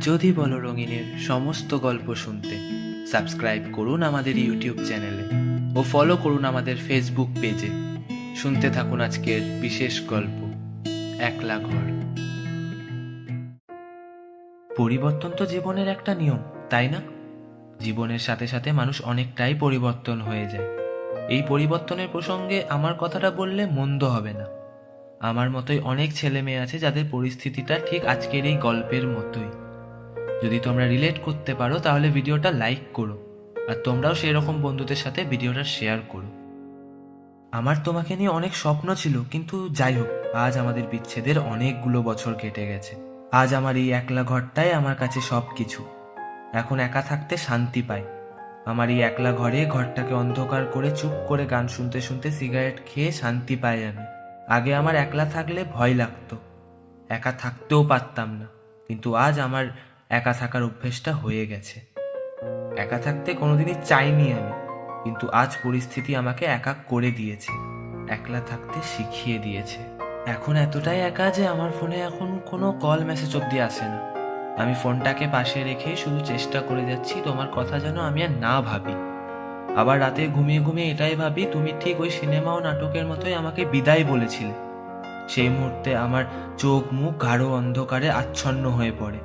যদি বলো রঙিনের সমস্ত গল্প শুনতে সাবস্ক্রাইব করুন আমাদের ইউটিউব চ্যানেলে ও ফলো করুন আমাদের ফেসবুক পেজে। শুনতে থাকুন আজকের বিশেষ গল্প, একলা ঘর। পরিবর্তন তো জীবনের একটা নিয়ম, তাই না? জীবনের সাথে সাথে মানুষ অনেকটাই পরিবর্তন হয়ে যায়। এই পরিবর্তনের প্রসঙ্গে আমার কথাটা বললে মন্দ হবে না। আমার মতোই অনেক ছেলে মেয়ে আছে যাদের পরিস্থিতিটা ঠিক আজকের এই গল্পের মতোই। যদি তোমরা রিলেট করতে পারো তাহলে ভিডিওটা লাইক করো, আর তোমরাও সেই রকম বন্ধুদের সাথে ভিডিওটা শেয়ার করো। আমার তোমাকে নিয়ে অনেক স্বপ্ন ছিল, কিন্তু যাই হোক, আজ আমাদের বিচ্ছেদের অনেকগুলো বছর কেটে গেছে। আজ আমার এই একলা ঘরটাই আমার কাছে সব কিছু। এখন একা থাকতে শান্তি পাই। আমার এই একলা ঘরে ঘরটাকে অন্ধকার করে চুপ করে গান শুনতে শুনতে সিগারেট খেয়ে শান্তি পাই আমি। আগে আমার একলা থাকলে ভয় লাগতো, একা থাকতেও পারতাম না, কিন্তু আজ আমার একা থাকার অভ্যেসটা হয়ে গেছে। একা থাকতে কোনোদিনই চাইনি আমি, কিন্তু আজ পরিস্থিতি আমাকে একা করে দিয়েছে, একলা থাকতে শিখিয়ে দিয়েছে। এখন এতটাই একা যে আমার ফোনে এখন কোনো কল মেসেজ অব্দি আসে না। আমি ফোনটাকে পাশে রেখে শুধু চেষ্টা করে যাচ্ছি তোমার কথা যেন আমি আর না ভাবি। আবার রাতে ঘুমিয়ে ঘুমিয়ে এটাই ভাবি তুমি ঠিক ওই সিনেমা ও নাটকের মতোই আমাকে বিদায় বলেছিলে। সেই মুহূর্তে আমার চোখ মুখ গাঢ় অন্ধকারে আচ্ছন্ন হয়ে পড়ে,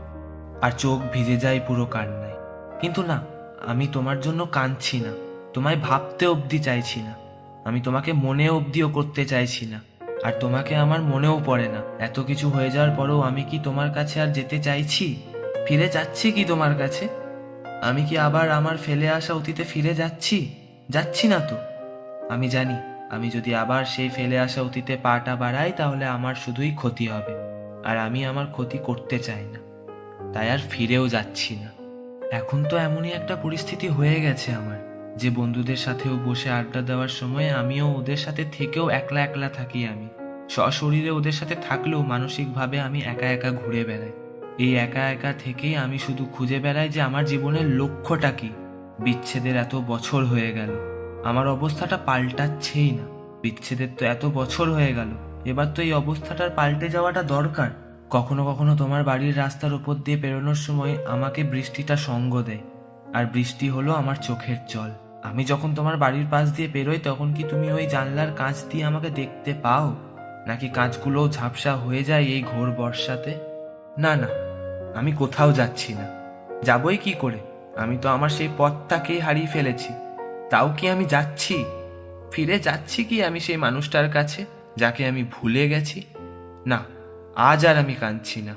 আর চোখ ভিজে যায় পুরো কান্নায়। কিন্তু না, আমি তোমার জন্য কাঁদছি না, তোমায় ভাবতে অবধি চাইছি না, আমি তোমাকে মনে অবধিও করতে চাইছি না, আর তোমাকে আমার মনেও পড়ে না। এত কিছু হয়ে যাওয়ার পরেও আমি কি তোমার কাছে আর যেতে চাইছি? ফিরে যাচ্ছি কি তোমার কাছে? আমি কি আবার আমার ফেলে আসা অতীতে ফিরে যাচ্ছি? যাচ্ছি না তো। আমি জানি আমি যদি আবার সেই ফেলে আসা অতীতে পাটা বাড়াই তাহলে আমার শুধুই ক্ষতি হবে, আর আমি আমার ক্ষতি করতে চাই না, তাই আর ফিরেও যাচ্ছি না। এখন তো এমনই একটা পরিস্থিতি হয়ে গেছে আমার, যে বন্ধুদের সাথেও বসে আড্ডা দেওয়ার সময় আমিও ওদের সাথে থেকেও একলা একলা থাকি। আমি সশরীরে ওদের সাথে থাকলেও মানসিকভাবে আমি একা একা ঘুরে বেড়াই। এই একা একা থেকেই আমি শুধু খুঁজে বেড়াই যে আমার জীবনের লক্ষ্যটা কি। বিচ্ছেদের এত বছর হয়ে গেল, আমার অবস্থাটা পাল্টাচ্ছেই না। বিচ্ছেদের তো এত বছর হয়ে গেল, এবার তো এই অবস্থাটার পাল্টে যাওয়াটা দরকার। কখনো কখনো তোমার বাড়ির রাস্তার উপর দিয়ে পেরোনোর সময় আমাকে বৃষ্টিটা সঙ্গ দেয়, আর বৃষ্টি হলো আমার চোখের জল। আমি যখন তোমার বাড়ির পাশ দিয়ে পেরোই তখন কি তুমি ওই জানলার কাঁচ দিয়ে আমাকে দেখতে পাও, নাকি কাঁচগুলোও ঝাপসা হয়ে যায় এই ঘোর বর্ষাতে? না না, আমি কোথাও যাচ্ছি না। যাবই কি করে? আমি তো আমার সেই পথটাকেই হারিয়ে ফেলেছি। তাও কি আমি যাচ্ছি? ফিরে যাচ্ছি কি আমি সেই মানুষটার কাছে যাকে আমি ভুলে গেছি? না, আজ আর আমি কাঁদছি না,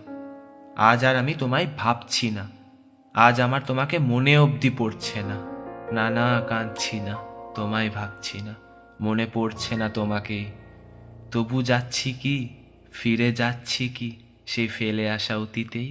আজ আর আমি তোমায় ভাবছি না, আজ আমার তোমাকে মনে অবধি পড়ছে না। না না, কাঁদছি না, তোমায় ভাবছি না, মনে পড়ছে না তোমাকে। তবু যাচ্ছি কি, ফিরে যাচ্ছি কি সেই ফেলে আসা অতীতেই।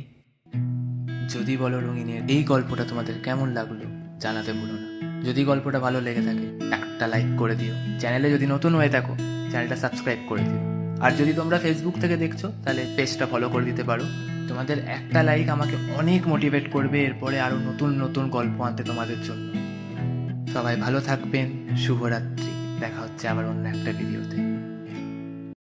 যদি বলো রঙিনের এই গল্পটা তোমাদের কেমন লাগলো জানাতে ভুলো না। যদি গল্পটা ভালো লেগে থাকে একটা লাইক করে দিও। চ্যানেলে যদি নতুন হয়ে থাকো চ্যানেলটা সাবস্ক্রাইব করে দিও। আর যদি তোমরা ফেসবুক থেকে দেখছো তাহলে পেজটা ফলো করে দিতে পারো। তোমাদের একটা লাইক আমাকে অনেক মোটিভেট করবে এরপরে আরও নতুন নতুন গল্প আনতে তোমাদের জন্য। সবাই ভালো থাকবেন, শুভরাত্রি। দেখা হচ্ছে আবার অন্য একটা ভিডিওতে।